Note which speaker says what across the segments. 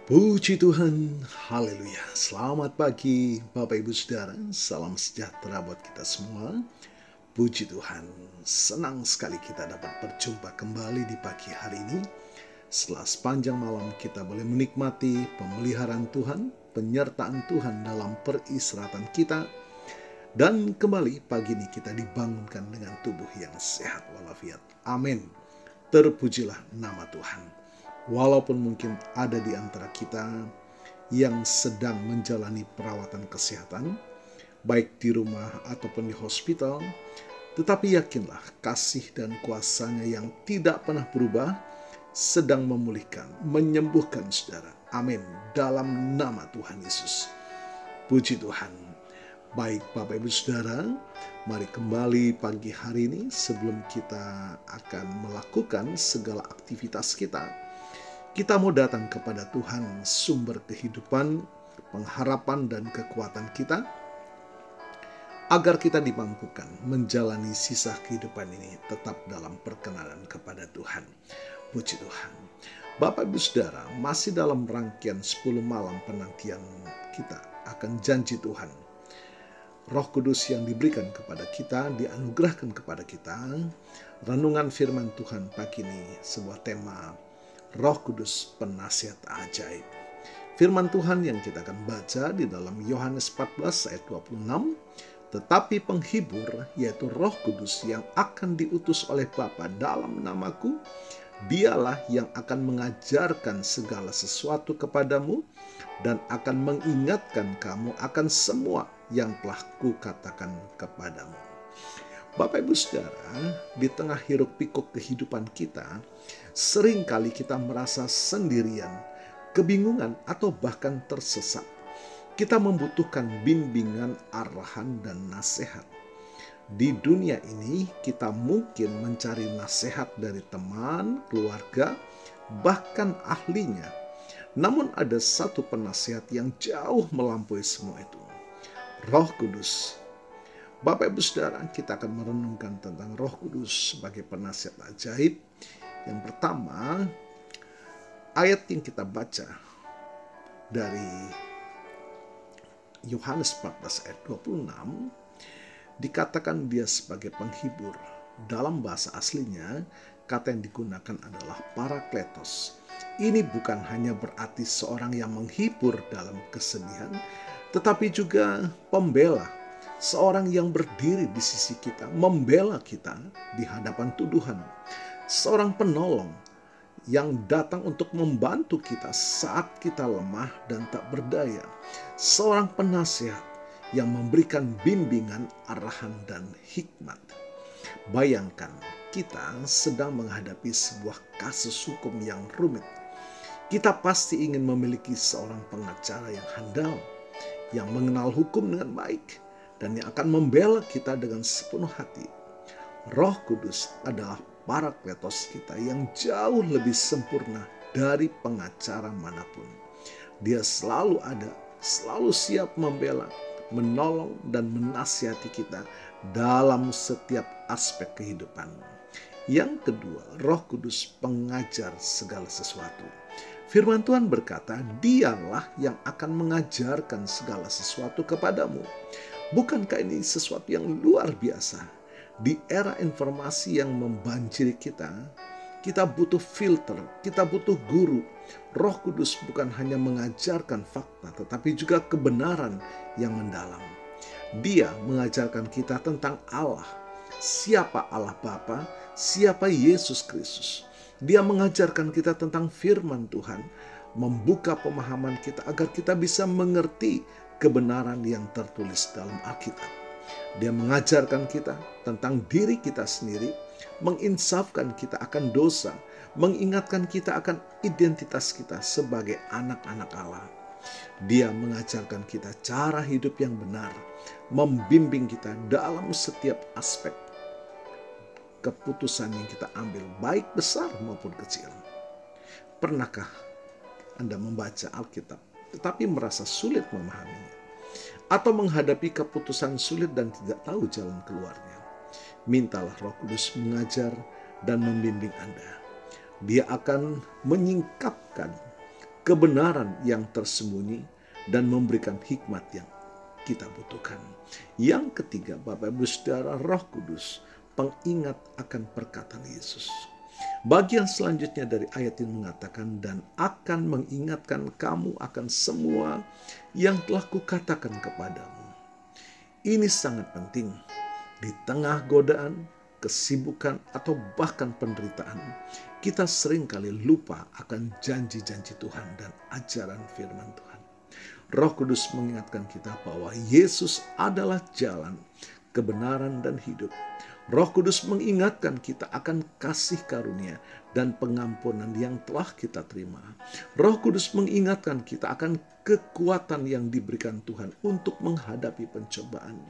Speaker 1: Puji Tuhan, haleluya. Selamat pagi Bapak Ibu Saudara, salam sejahtera buat kita semua. Puji Tuhan, senang sekali kita dapat berjumpa kembali di pagi hari ini. Setelah sepanjang malam kita boleh menikmati pemeliharaan Tuhan, penyertaan Tuhan dalam peristirahatan kita. Dan kembali pagi ini kita dibangunkan dengan tubuh yang sehat walafiat. Amin. Terpujilah nama Tuhan. Walaupun mungkin ada di antara kita yang sedang menjalani perawatan kesehatan, baik di rumah ataupun di hospital, tetapi yakinlah kasih dan kuasa-Nya yang tidak pernah berubah sedang memulihkan, menyembuhkan saudara. Amin. Dalam nama Tuhan Yesus. Puji Tuhan. Baik Bapak Ibu Saudara, mari kembali pagi hari ini sebelum kita akan melakukan segala aktivitas kita. Kita mau datang kepada Tuhan, sumber kehidupan, pengharapan, dan kekuatan kita, agar kita dimampukan menjalani sisa kehidupan ini tetap dalam perkenanan kepada Tuhan. Puji Tuhan. Bapak Ibu Saudara, masih dalam rangkaian 10 malam penantian kita akan janji Tuhan. Roh Kudus yang diberikan kepada kita, dianugerahkan kepada kita. Renungan firman Tuhan pagi ini, sebuah tema Roh Kudus penasihat ajaib. Firman Tuhan yang kita akan baca di dalam Yohanes 14 ayat 26. Tetapi penghibur, yaitu Roh Kudus yang akan diutus oleh Bapa dalam namaku, dialah yang akan mengajarkan segala sesuatu kepadamu dan akan mengingatkan kamu akan semua yang telah kukatakan kepadamu. Bapak Ibu Saudara, di tengah hiruk pikuk kehidupan kita, seringkali kita merasa sendirian, kebingungan, atau bahkan tersesat. Kita membutuhkan bimbingan, arahan, dan nasihat. Di dunia ini, kita mungkin mencari nasihat dari teman, keluarga, bahkan ahlinya. Namun ada satu penasihat yang jauh melampaui semua itu, Roh Kudus. Bapak Ibu Saudara, kita akan merenungkan tentang Roh Kudus sebagai penasihat ajaib. Yang pertama, ayat yang kita baca dari Yohanes 14 ayat 26, dikatakan dia sebagai penghibur. Dalam bahasa aslinya, kata yang digunakan adalah parakletos. Ini bukan hanya berarti seorang yang menghibur dalam kesedihan, tetapi juga pembela. Seorang yang berdiri di sisi kita, membela kita di hadapan tuduhan. Seorang penolong yang datang untuk membantu kita saat kita lemah dan tak berdaya. Seorang penasihat yang memberikan bimbingan, arahan, dan hikmat. Bayangkan kita sedang menghadapi sebuah kasus hukum yang rumit. Kita pasti ingin memiliki seorang pengacara yang handal, yang mengenal hukum dengan baik, dan yang akan membela kita dengan sepenuh hati. Roh Kudus adalah parakletos kita yang jauh lebih sempurna dari pengacara manapun. Dia selalu ada, selalu siap membela, menolong, dan menasihati kita dalam setiap aspek kehidupan. Yang kedua, Roh Kudus pengajar segala sesuatu. Firman Tuhan berkata, dialah yang akan mengajarkan segala sesuatu kepadamu. Bukankah ini sesuatu yang luar biasa? Di era informasi yang membanjiri kita, kita butuh filter, kita butuh guru. Roh Kudus bukan hanya mengajarkan fakta, tetapi juga kebenaran yang mendalam. Dia mengajarkan kita tentang Allah, siapa Allah Bapa, siapa Yesus Kristus. Dia mengajarkan kita tentang firman Tuhan, membuka pemahaman kita agar kita bisa mengerti kebenaran yang tertulis dalam Alkitab. Dia mengajarkan kita tentang diri kita sendiri, menginsafkan kita akan dosa, mengingatkan kita akan identitas kita sebagai anak-anak Allah. Dia mengajarkan kita cara hidup yang benar, membimbing kita dalam setiap aspek keputusan yang kita ambil, baik besar maupun kecil. Pernahkah Anda membaca Alkitab tetapi merasa sulit memahaminya, atau menghadapi keputusan sulit dan tidak tahu jalan keluarnya? Mintalah Roh Kudus mengajar dan membimbing Anda. Dia akan menyingkapkan kebenaran yang tersembunyi, dan memberikan hikmat yang kita butuhkan. Yang ketiga, Bapak Ibu Saudara, Roh Kudus, pengingat akan perkataan Yesus. Bagian selanjutnya dari ayat ini mengatakan, dan akan mengingatkan kamu akan semua yang telah kukatakan kepadamu. Ini sangat penting. Di tengah godaan, kesibukan, atau bahkan penderitaan, kita seringkali lupa akan janji-janji Tuhan dan ajaran firman Tuhan. Roh Kudus mengingatkan kita bahwa Yesus adalah jalan, kebenaran, dan hidup. Roh Kudus mengingatkan kita akan kasih karunia dan pengampunan yang telah kita terima. Roh Kudus mengingatkan kita akan kekuatan yang diberikan Tuhan untuk menghadapi pencobaan.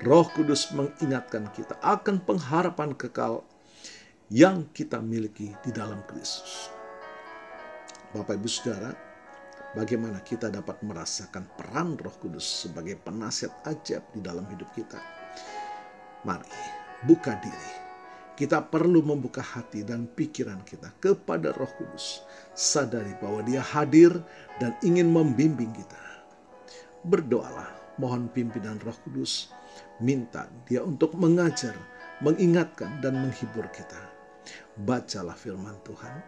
Speaker 1: Roh Kudus mengingatkan kita akan pengharapan kekal yang kita miliki di dalam Kristus. Bapak Ibu Saudara, bagaimana kita dapat merasakan peran Roh Kudus sebagai penasihat ajaib di dalam hidup kita? Mari buka diri. Kita perlu membuka hati dan pikiran kita kepada Roh Kudus. Sadari bahwa Dia hadir dan ingin membimbing kita. Berdoalah, mohon pimpinan Roh Kudus. Minta Dia untuk mengajar, mengingatkan, dan menghibur kita. Bacalah firman Tuhan.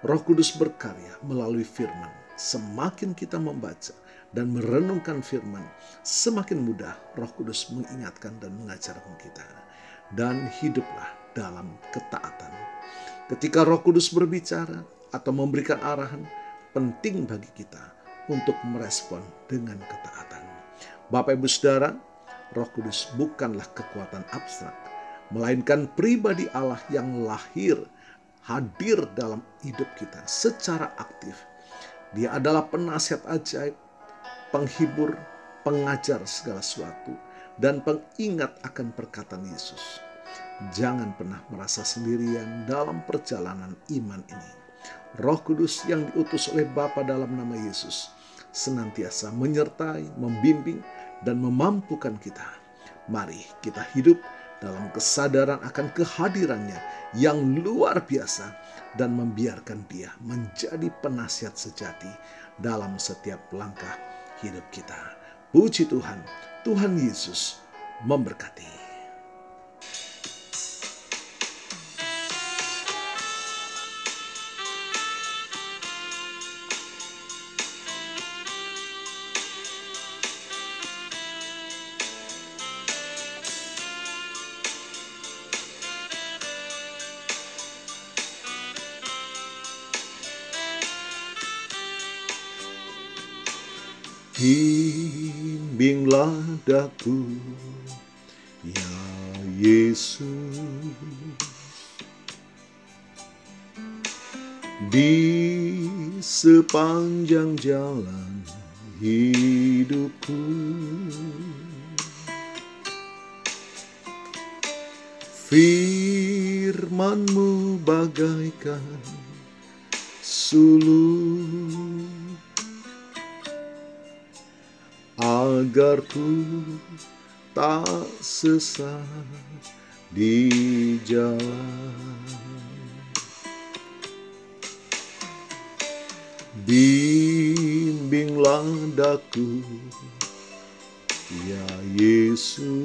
Speaker 1: Roh Kudus berkarya melalui firman. Semakin kita membaca dan merenungkan firman, semakin mudah Roh Kudus mengingatkan dan mengajarkan kita. Dan hiduplah dalam ketaatan. Ketika Roh Kudus berbicara atau memberikan arahan, penting bagi kita untuk merespon dengan ketaatan. Bapak Ibu Saudara, Roh Kudus bukanlah kekuatan abstrak, melainkan pribadi Allah yang hadir dalam hidup kita secara aktif. Dia adalah penasihat ajaib, penghibur, pengajar segala sesuatu, dan pengingat akan perkataan Yesus. Jangan pernah merasa sendirian dalam perjalanan iman ini. Roh Kudus yang diutus oleh Bapa dalam nama Yesus senantiasa menyertai, membimbing, dan memampukan kita. Mari kita hidup dalam kesadaran akan kehadirannya yang luar biasa dan membiarkan Dia menjadi penasihat sejati dalam setiap langkah hidup kita. Puji Tuhan, Tuhan Yesus memberkati. Bimbinglah daku, ya Yesus, di sepanjang jalan hidupku. Firman-Mu bagaikan suluh, agar ku tak sesat di jalan. Bimbinglah daku, ya Yesus,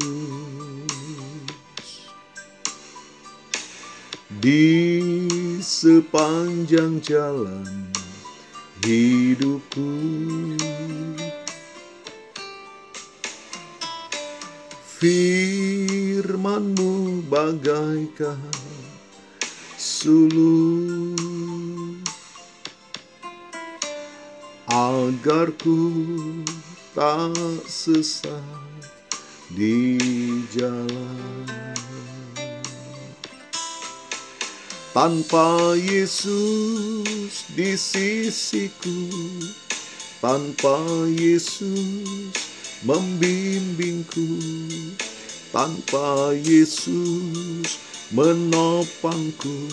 Speaker 1: di sepanjang jalan hidupku. Firman-Mu bagaikan suluh, agar ku tak sesat di jalan. Tanpa Yesus di sisiku, tanpa Yesus membimbingku, tanpa Yesus menopangku,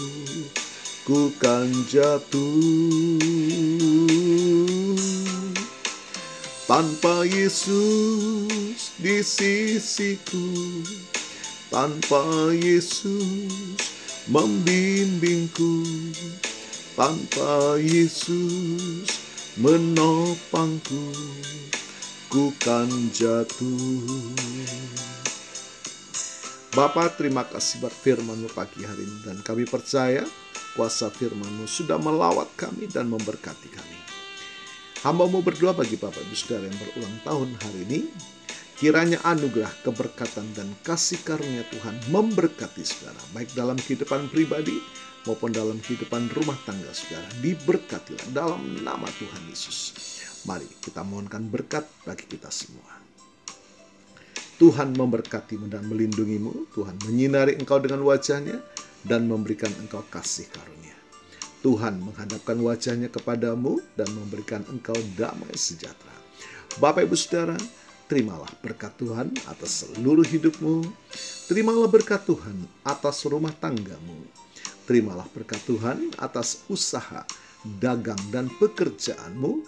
Speaker 1: ku kan jatuh. Tanpa Yesus di sisiku, tanpa Yesus membimbingku, tanpa Yesus menopangku, ku kan jatuh. Bapa, terima kasih buat firman-Mu pagi hari ini, dan kami percaya kuasa firman-Mu sudah melawat kami dan memberkati kami. Hamba-Mu berdoa bagi Bapak Ibu Saudara yang berulang tahun hari ini, kiranya anugerah, keberkatan, dan kasih karunia Tuhan memberkati saudara, baik dalam kehidupan pribadi maupun dalam kehidupan rumah tangga saudara. Diberkatilah dalam nama Tuhan Yesus. Mari kita mohonkan berkat bagi kita semua. Tuhan memberkatimu dan melindungimu. Tuhan menyinari engkau dengan wajahnya dan memberikan engkau kasih karunia. Tuhan menghadapkan wajahnya kepadamu dan memberikan engkau damai sejahtera. Bapak Ibu Saudara, terimalah berkat Tuhan atas seluruh hidupmu. Terimalah berkat Tuhan atas rumah tanggamu. Terimalah berkat Tuhan atas usaha, dagang, dan pekerjaanmu.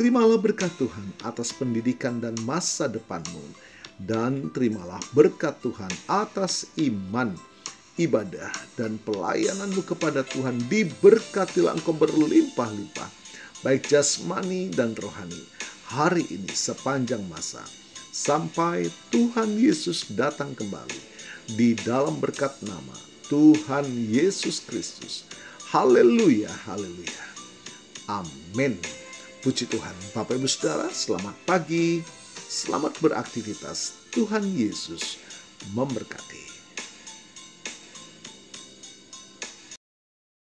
Speaker 1: Terimalah berkat Tuhan atas pendidikan dan masa depanmu. Dan terimalah berkat Tuhan atas iman, ibadah, dan pelayananmu kepada Tuhan. Diberkatilah engkau berlimpah-limpah, baik jasmani dan rohani, hari ini sepanjang masa, sampai Tuhan Yesus datang kembali, di dalam berkat nama Tuhan Yesus Kristus. Haleluya, haleluya. Amin. Puji Tuhan. Bapak Ibu Saudara, selamat pagi. Selamat beraktivitas. Tuhan Yesus memberkati.